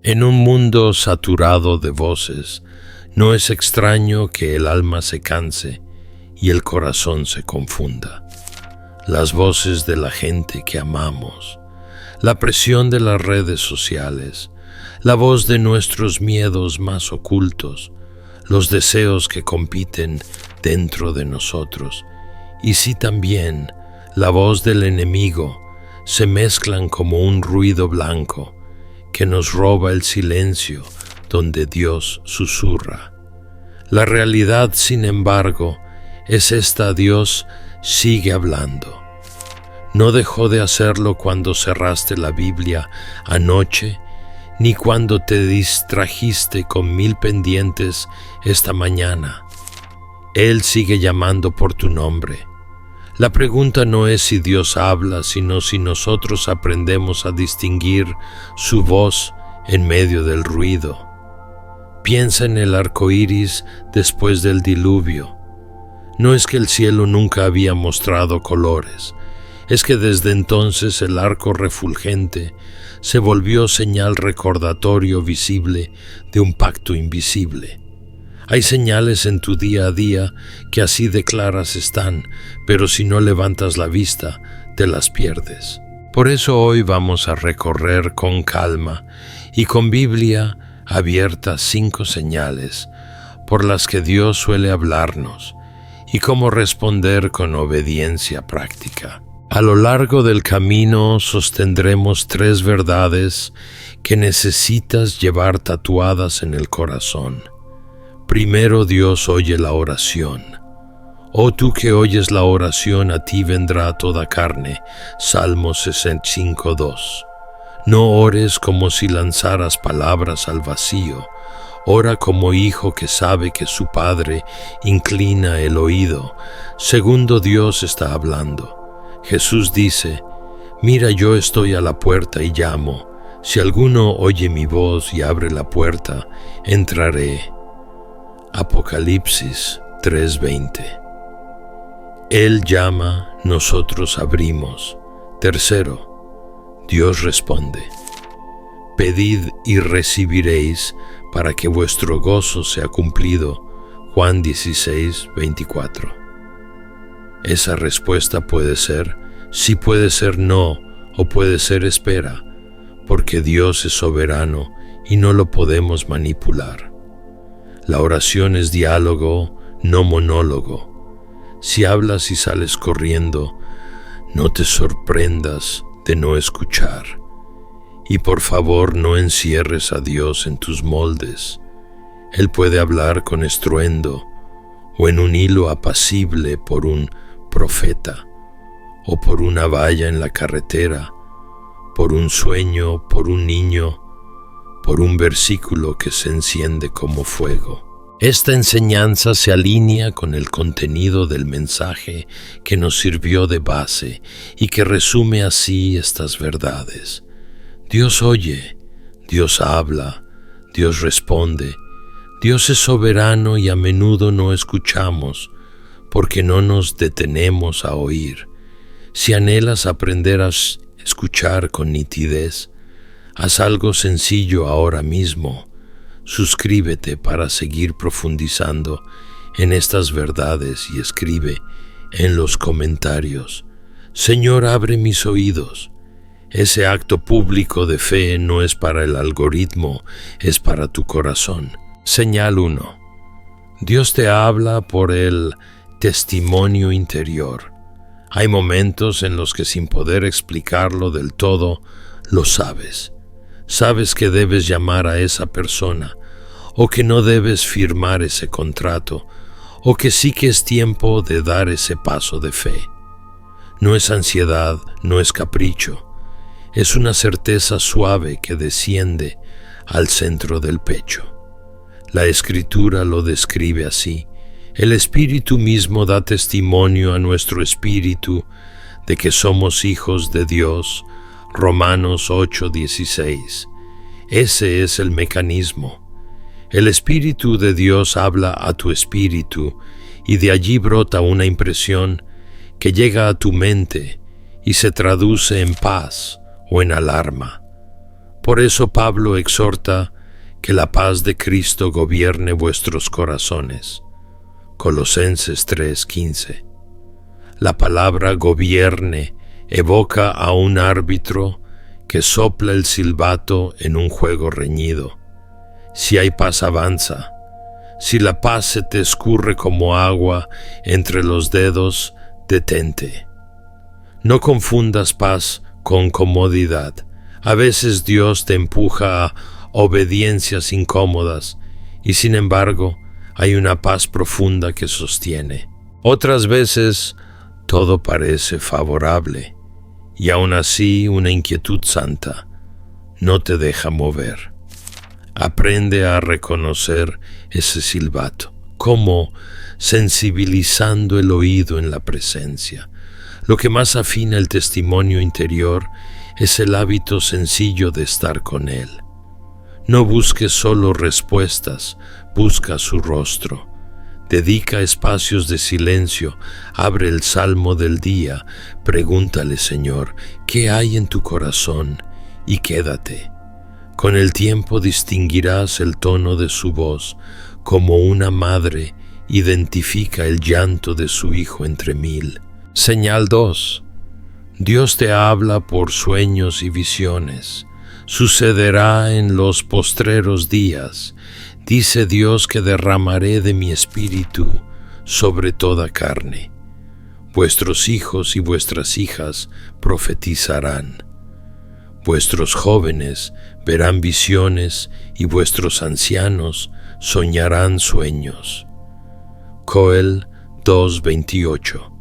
En un mundo saturado de voces, no es extraño que el alma se canse y el corazón se confunda. Las voces de la gente que amamos, la presión de las redes sociales, la voz de nuestros miedos más ocultos, los deseos que compiten dentro de nosotros, y sí también la voz del enemigo, se mezclan como un ruido blanco que nos roba el silencio donde Dios susurra. La realidad, sin embargo, es esta: Dios sigue hablando. No dejó de hacerlo cuando cerraste la Biblia anoche, ni cuando te distrajiste con 1000 pendientes esta mañana. Él sigue llamando por tu nombre. La pregunta no es si Dios habla, sino si nosotros aprendemos a distinguir su voz en medio del ruido. Piensa en el arco iris después del diluvio. No es que el cielo nunca había mostrado colores, es que desde entonces el arco refulgente se volvió señal recordatorio visible de un pacto invisible. Hay señales en tu día a día que así de claras están, pero si no levantas la vista, te las pierdes. Por eso hoy vamos a recorrer con calma y con Biblia abierta 5 señales por las que Dios suele hablarnos y cómo responder con obediencia práctica. A lo largo del camino sostendremos 3 verdades que necesitas llevar tatuadas en el corazón. Primero, Dios oye la oración. Oh tú que oyes la oración, a ti vendrá toda carne. Salmo 65:2. No ores como si lanzaras palabras al vacío. Ora como hijo que sabe que su padre inclina el oído. Segundo, Dios está hablando. Jesús dice: mira, yo estoy a la puerta y llamo. Si alguno oye mi voz y abre la puerta, entraré. Apocalipsis 3:20. Él llama, nosotros abrimos. Tercero, Dios responde: pedid y recibiréis para que vuestro gozo sea cumplido. Juan 16:24. Esa respuesta puede ser sí, puede ser no, o puede ser espera, porque Dios es soberano y no lo podemos manipular. La oración es diálogo, no monólogo. Si hablas y sales corriendo, no te sorprendas de no escuchar. Y por favor, no encierres a Dios en tus moldes. Él puede hablar con estruendo o en un hilo apacible por un profeta o por una valla en la carretera, por un sueño, por un niño, por un versículo que se enciende como fuego. Esta enseñanza se alinea con el contenido del mensaje que nos sirvió de base y que resume así estas verdades. Dios oye, Dios habla, Dios responde. Dios es soberano y a menudo no escuchamos porque no nos detenemos a oír. Si anhelas aprender a escuchar con nitidez, haz algo sencillo ahora mismo. Suscríbete para seguir profundizando en estas verdades y escribe en los comentarios: Señor, abre mis oídos. Ese acto público de fe no es para el algoritmo, es para tu corazón. Señal 1. Dios te habla por el testimonio interior. Hay momentos en los que, sin poder explicarlo del todo, lo sabes. Sabes que debes llamar a esa persona, o que no debes firmar ese contrato, o que sí que es tiempo de dar ese paso de fe. No es ansiedad, no es capricho. Es una certeza suave que desciende al centro del pecho. La Escritura lo describe así: el Espíritu mismo da testimonio a nuestro espíritu de que somos hijos de Dios. Romanos 8:16. Ese es el mecanismo. El Espíritu de Dios habla a tu espíritu y de allí brota una impresión que llega a tu mente y se traduce en paz o en alarma. Por eso Pablo exhorta que la paz de Cristo gobierne vuestros corazones. Colosenses 3:15. La palabra gobierne evoca a un árbitro que sopla el silbato en un juego reñido. Si hay paz, avanza. Si la paz se te escurre como agua entre los dedos, detente. No confundas paz con comodidad. A veces Dios te empuja a obediencias incómodas y sin embargo hay una paz profunda que sostiene. Otras veces todo parece favorable y aún así una inquietud santa no te deja mover. Aprende a reconocer ese silbato, como sensibilizando el oído en la presencia. Lo que más afina el testimonio interior es el hábito sencillo de estar con Él. No busques solo respuestas, busca su rostro. Dedica espacios de silencio, abre el salmo del día, pregúntale, Señor, ¿qué hay en tu corazón? Y quédate. Con el tiempo distinguirás el tono de su voz, como una madre identifica el llanto de su hijo entre mil. Señal 2. Dios te habla por sueños y visiones. Sucederá en los postreros días. Dice Dios que derramaré de mi espíritu sobre toda carne. Vuestros hijos y vuestras hijas profetizarán. Vuestros jóvenes verán visiones y vuestros ancianos soñarán sueños. Joel 2:28,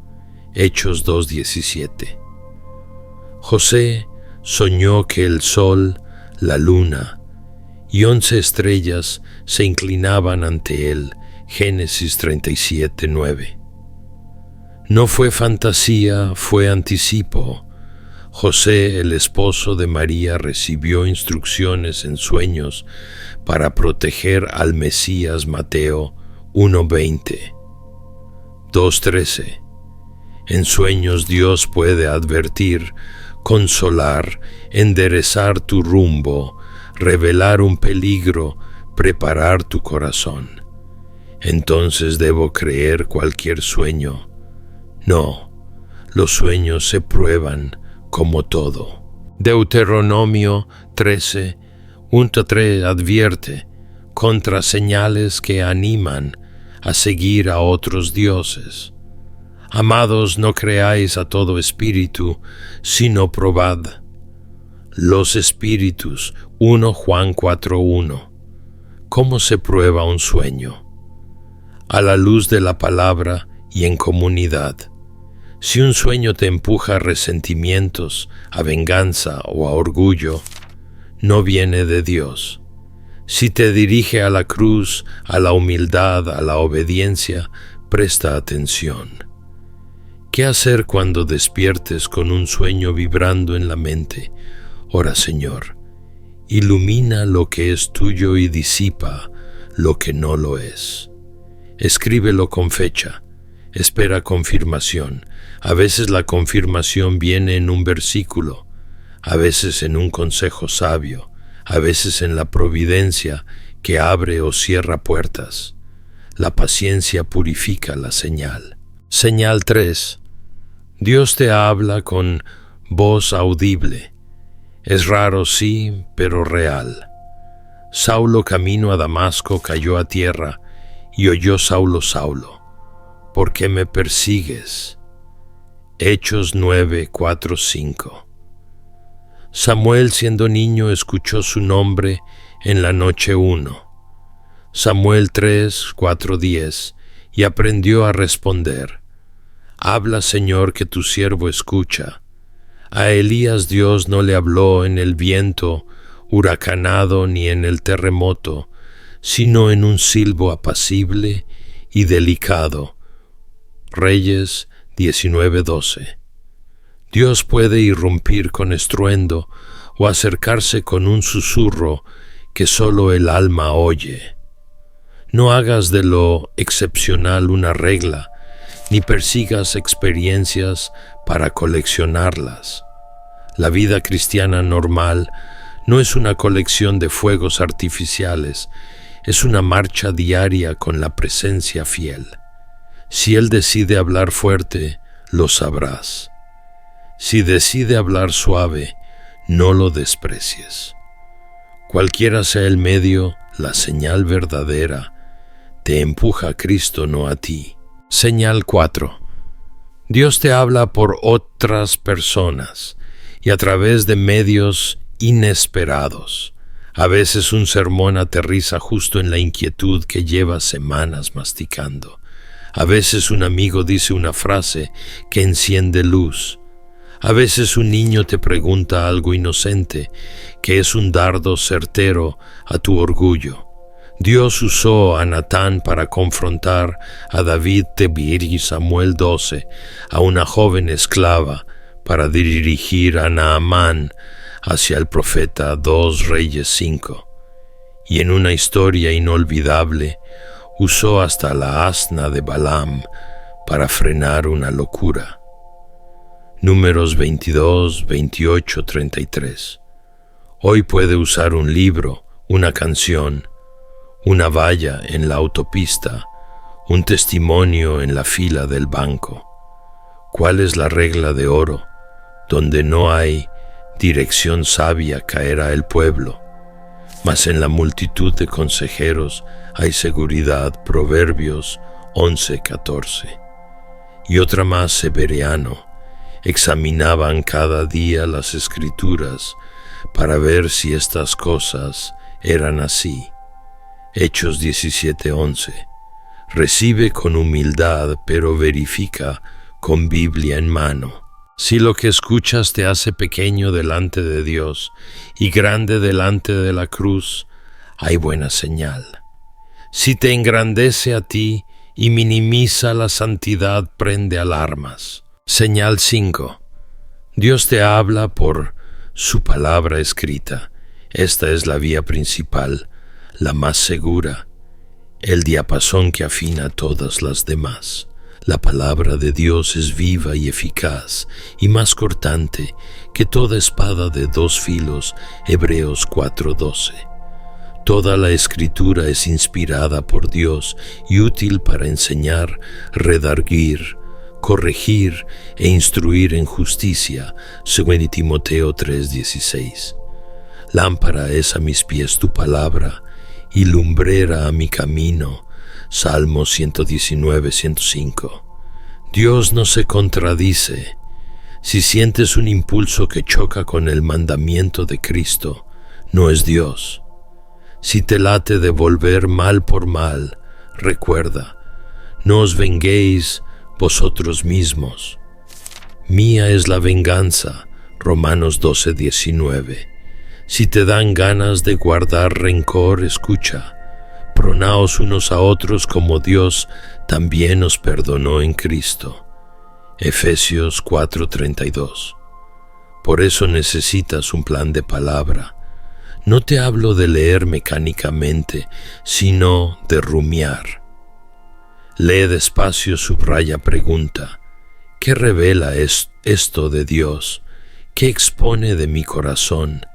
Hechos 2:17. José soñó que el sol, la luna y 11 estrellas se inclinaban ante él. Génesis 37:9. No fue fantasía, fue anticipo. José, el esposo de María, recibió instrucciones en sueños para proteger al Mesías. Mateo 1:20. 2:13. En sueños Dios puede advertir, consolar, enderezar tu rumbo, revelar un peligro, preparar tu corazón. Entonces debo creer cualquier sueño. No, los sueños se prueban como todo. Deuteronomio 13:1-3 advierte contra señales que animan a seguir a otros dioses. Amados, no creáis a todo espíritu, sino probad los espíritus. 1 Juan 4:1. ¿Cómo se prueba un sueño? A la luz de la palabra y en comunidad. Si un sueño te empuja a resentimientos, a venganza o a orgullo, no viene de Dios. Si te dirige a la cruz, a la humildad, a la obediencia, presta atención. ¿Qué hacer cuando despiertes con un sueño vibrando en la mente? Ora, Señor, ilumina lo que es tuyo y disipa lo que no lo es. Escríbelo con fecha. Espera confirmación. A veces la confirmación viene en un versículo, a veces en un consejo sabio, a veces en la providencia que abre o cierra puertas. La paciencia purifica la señal. Señal 3. Dios te habla con voz audible. Es raro, sí, pero real. Saulo camino a Damasco cayó a tierra y oyó Saulo, Saulo, ¿por qué me persigues? Hechos 9:4-5. Samuel, siendo niño, escuchó su nombre en la noche 1. Samuel 3:4-10, y aprendió a responder. Habla, Señor, que tu siervo escucha. A Elías Dios no le habló en el viento huracanado ni en el terremoto, sino en un silbo apacible y delicado. Reyes 19:12. Dios puede irrumpir con estruendo o acercarse con un susurro que solo el alma oye. No hagas de lo excepcional una regla, ni persigas experiencias para coleccionarlas. La vida cristiana normal No es una colección de fuegos artificiales, es una marcha diaria con la presencia fiel. Si Él decide hablar fuerte, lo sabrás. Si decide hablar suave, no lo desprecies. Cualquiera sea el medio, la señal verdadera te empuja a Cristo, no a ti. Señal 4. Dios te habla por otras personas y a través de medios inesperados. A veces un sermón aterriza justo en la inquietud que llevas semanas masticando. A veces un amigo dice una frase que enciende luz. A veces un niño te pregunta algo inocente que es un dardo certero a tu orgullo. Dios usó a Natán para confrontar a David Tebir y Samuel 12, a una joven esclava para dirigir a Naamán hacia el profeta 2 Reyes 5. Y en una historia inolvidable, usó hasta la asna de Balaam para frenar una locura. Números 22, 28, 33. Hoy puede usar un libro, una canción, una valla en la autopista, un testimonio en la fila del banco. ¿Cuál es la regla de oro? Donde no hay dirección sabia caerá el pueblo, mas en la multitud de consejeros hay seguridad. Proverbios 11:14. Y otra más, Severiano. Examinaban cada día las Escrituras para ver si estas cosas eran así. Hechos 17:11. Recibe con humildad, pero verifica con Biblia en mano. Si lo que escuchas te hace pequeño delante de Dios y grande delante de la cruz, hay buena señal. Si te engrandece a ti y minimiza la santidad, prende alarmas. Señal 5. Dios te habla por su palabra escrita. Esta es la vía principal, la más segura, el diapasón que afina todas las demás. La palabra de Dios es viva y eficaz y más cortante que toda espada de 2 filos. Hebreos 4:12. Toda la Escritura es inspirada por Dios y útil para enseñar, redarguir, corregir e instruir en justicia. 2 Timoteo 3:16. Lámpara es a mis pies tu palabra y lumbrera a mi camino. Salmo 119:105. Dios no se contradice. Si sientes un impulso que choca con el mandamiento de Cristo, no es Dios. Si te late devolver mal por mal, recuerda, no os venguéis vosotros mismos. Mía es la venganza. Romanos 12:19. Si te dan ganas de guardar rencor, escucha. Perdonaos unos a otros como Dios también os perdonó en Cristo. Efesios 4:32. Por eso necesitas un plan de palabra. No te hablo de leer mecánicamente, sino de rumiar. Lee despacio, subraya, pregunta. ¿Qué revela esto de Dios? ¿Qué expone de mi corazón?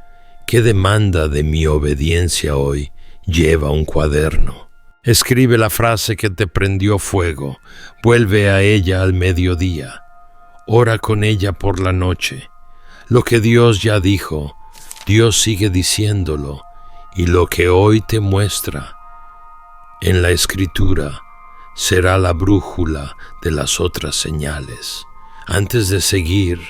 ¿Qué demanda de mi obediencia hoy? Lleva un cuaderno. Escribe la frase que te prendió fuego. Vuelve a ella al mediodía. Ora con ella por la noche. Lo que Dios ya dijo, Dios sigue diciéndolo, y lo que hoy te muestra en la Escritura será la brújula de las otras señales. Antes de seguir,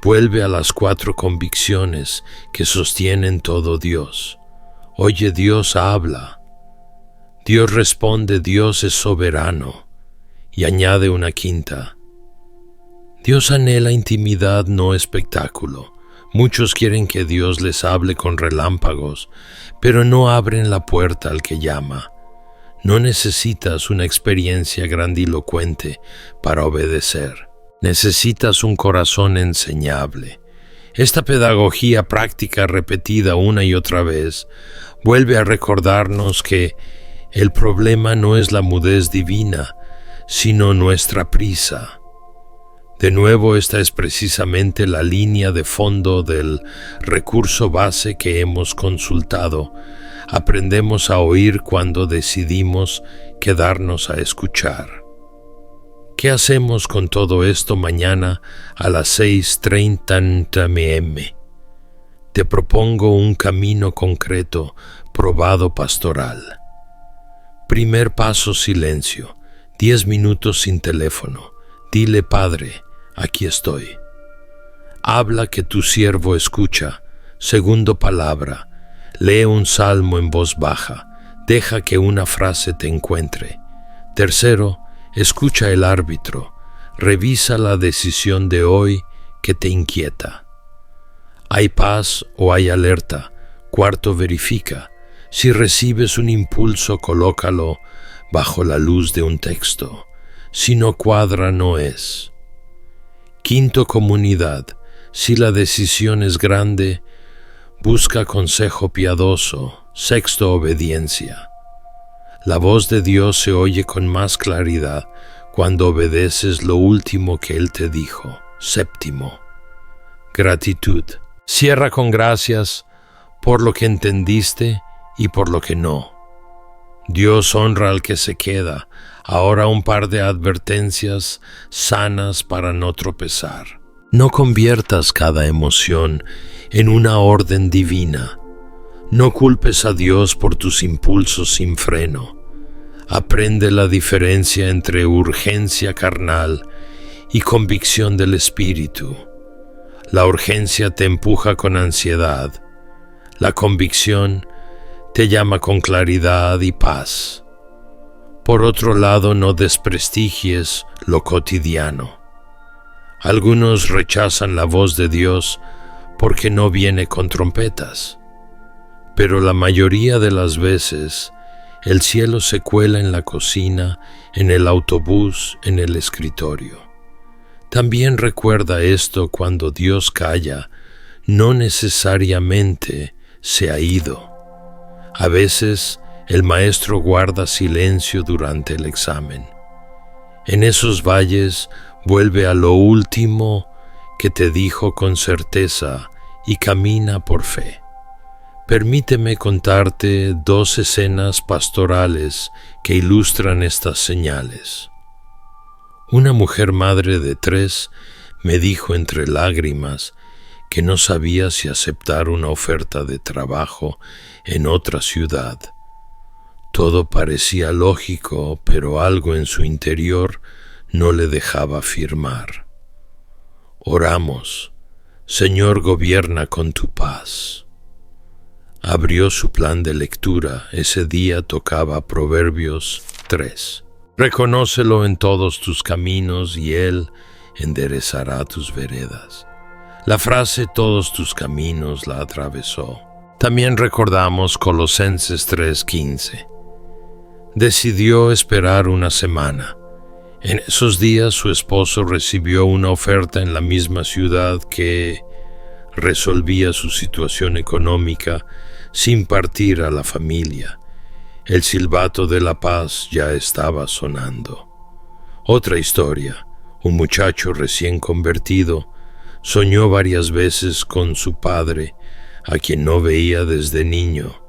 vuelve a las 4 convicciones que sostienen todo Dios. Oye, Dios habla. Dios responde, Dios es soberano. Y añade una quinta. Dios anhela intimidad, no espectáculo. Muchos quieren que Dios les hable con relámpagos, pero no abren la puerta al que llama. No necesitas una experiencia grandilocuente para obedecer. Necesitas un corazón enseñable. Esta pedagogía práctica repetida una y otra vez vuelve a recordarnos que el problema no es la mudez divina, sino nuestra prisa. De nuevo, esta es precisamente la línea de fondo del recurso base que hemos consultado. Aprendemos a oír cuando decidimos quedarnos a escuchar. ¿Qué hacemos con todo esto mañana a las 6:30 m? Te propongo un camino concreto, probado pastoral. Primer paso: silencio. 10 minutos sin teléfono. Dile: Padre, aquí estoy. Habla, que tu siervo escucha. Segundo: palabra. Lee un salmo en voz baja. Deja que una frase te encuentre. Tercero: escucha el árbitro. Revisa la decisión de hoy que te inquieta. ¿Hay paz o hay alerta? Cuarto: verifica. Si recibes un impulso, colócalo bajo la luz de un texto. Si no cuadra, no es. Quinto: comunidad. Si la decisión es grande, busca consejo piadoso. Sexto: obediencia. La voz de Dios se oye con más claridad cuando obedeces lo último que Él te dijo. Séptimo: gratitud. Cierra con gracias por lo que entendiste y por lo que no. Dios honra al que se queda. Ahora un par de advertencias sanas para no tropezar. No conviertas cada emoción en una orden divina. No culpes a Dios por tus impulsos sin freno. Aprende la diferencia entre urgencia carnal y convicción del espíritu. La urgencia te empuja con ansiedad. La convicción te llama con claridad y paz. Por otro lado, no desprestigies lo cotidiano. Algunos rechazan la voz de Dios porque no viene con trompetas, pero la mayoría de las veces el cielo se cuela en la cocina, en el autobús, en el escritorio. También recuerda esto: cuando Dios calla, no necesariamente se ha ido. A veces el maestro guarda silencio durante el examen. En esos valles vuelve a lo último que te dijo con certeza y camina por fe. Permíteme contarte 2 escenas pastorales que ilustran estas señales. Una mujer madre de 3 me dijo entre lágrimas que no sabía si aceptar una oferta de trabajo en otra ciudad. Todo parecía lógico, pero algo en su interior no le dejaba firmar. Oramos: Señor, gobierna con tu paz. Abrió su plan de lectura. Ese día tocaba Proverbios 3. Reconócelo en todos tus caminos y Él enderezará tus veredas. La frase "todos tus caminos" la atravesó. También recordamos Colosenses 3:15. Decidió esperar una semana. En esos días su esposo recibió una oferta en la misma ciudad que resolvía su situación económica sin partir a la familia. El silbato de la paz ya estaba sonando. Otra historia: un muchacho recién convertido soñó varias veces con su padre, a quien no veía desde niño.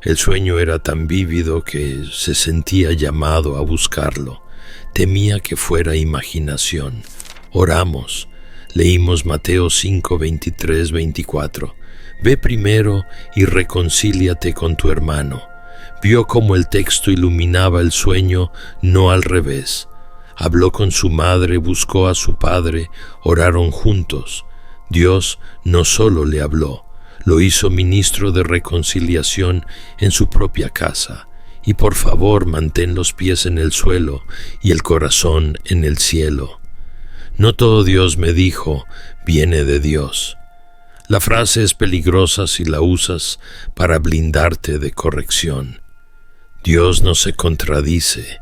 El sueño era tan vívido que se sentía llamado a buscarlo. Temía que fuera imaginación. Oramos. Leímos Mateo 5, 23, 24. Ve primero y reconcíliate con tu hermano. Vio cómo el texto iluminaba el sueño, no al revés. Habló con su madre, buscó a su padre, oraron juntos. Dios no solo le habló, lo hizo ministro de reconciliación en su propia casa. Y por favor, mantén los pies en el suelo y el corazón en el cielo. No todo Dios me dijo viene de Dios. La frase es peligrosa si la usas para blindarte de corrección. Dios no se contradice.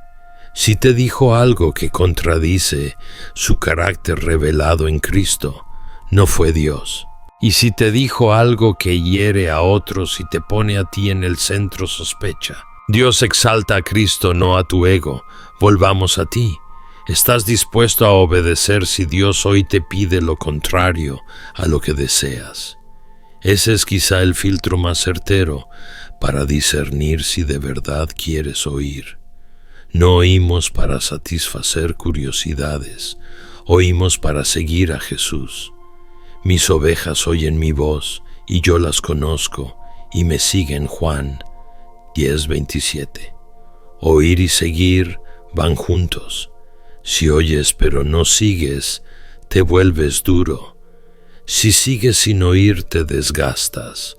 Si te dijo algo que contradice su carácter revelado en Cristo, no fue Dios. Y si te dijo algo que hiere a otros y te pone a ti en el centro, sospecha. Dios exalta a Cristo, no a tu ego. Volvamos a ti. ¿Estás dispuesto a obedecer si Dios hoy te pide lo contrario a lo que deseas? Ese es quizá el filtro más certero para discernir si de verdad quieres oír. No oímos para satisfacer curiosidades, oímos para seguir a Jesús. Mis ovejas oyen mi voz, y yo las conozco, y me siguen. Juan 10:27. Oír y seguir van juntos. Si oyes pero no sigues, te vuelves duro. Si sigues sin oír, te desgastas.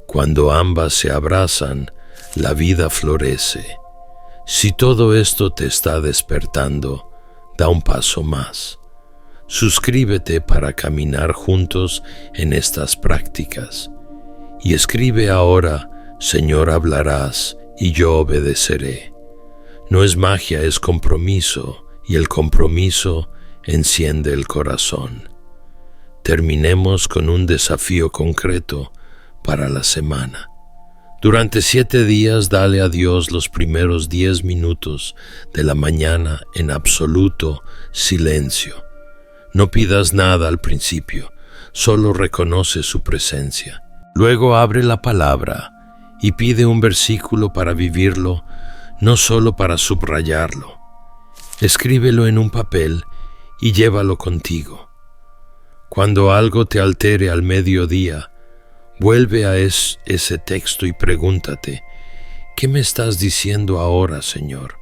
Cuando ambas se abrazan, la vida florece. Si todo esto te está despertando, da un paso más. Suscríbete para caminar juntos en estas prácticas. Y escribe ahora: Señor, hablarás y yo obedeceré. No es magia, es compromiso, y el compromiso enciende el corazón. Terminemos con un desafío concreto para la semana. Durante 7 días dale a Dios los primeros 10 minutos de la mañana en absoluto silencio. No pidas nada al principio, solo reconoce su presencia. Luego abre la palabra y pide un versículo para vivirlo, no solo para subrayarlo. Escríbelo en un papel y llévalo contigo. Cuando algo te altere al mediodía, vuelve a ese texto y pregúntate: ¿qué me estás diciendo ahora, Señor?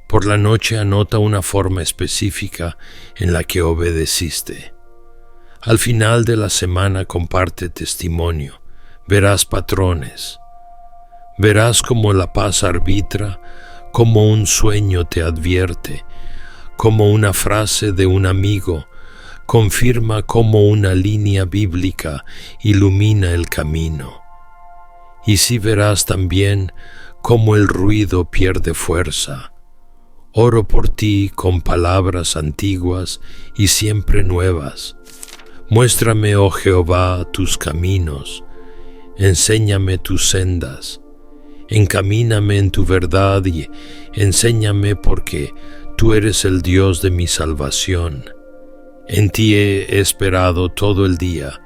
Por la noche anota una forma específica en la que obedeciste. Al final de la semana comparte testimonio. Verás patrones. Verás cómo la paz arbitra, cómo un sueño te advierte, cómo una frase de un amigo confirma, cómo una línea bíblica ilumina el camino. Y sí verás también cómo el ruido pierde fuerza. Oro por ti con palabras antiguas y siempre nuevas. Muéstrame, oh Jehová, tus caminos. Enséñame tus sendas. Encamíname en tu verdad y enséñame, porque tú eres el Dios de mi salvación. En ti he esperado todo el día.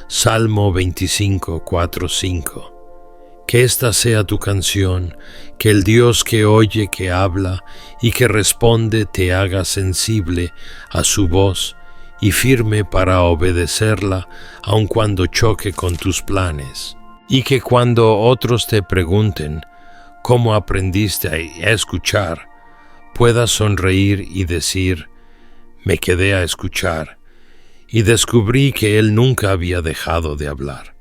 Salmo 25, 4, 5. Que esta sea tu canción, que el Dios que oye, que habla y que responde te haga sensible a su voz y firme para obedecerla, aun cuando choque con tus planes. Y que cuando otros te pregunten cómo aprendiste a escuchar, puedas sonreír y decir: me quedé a escuchar y descubrí que Él nunca había dejado de hablar.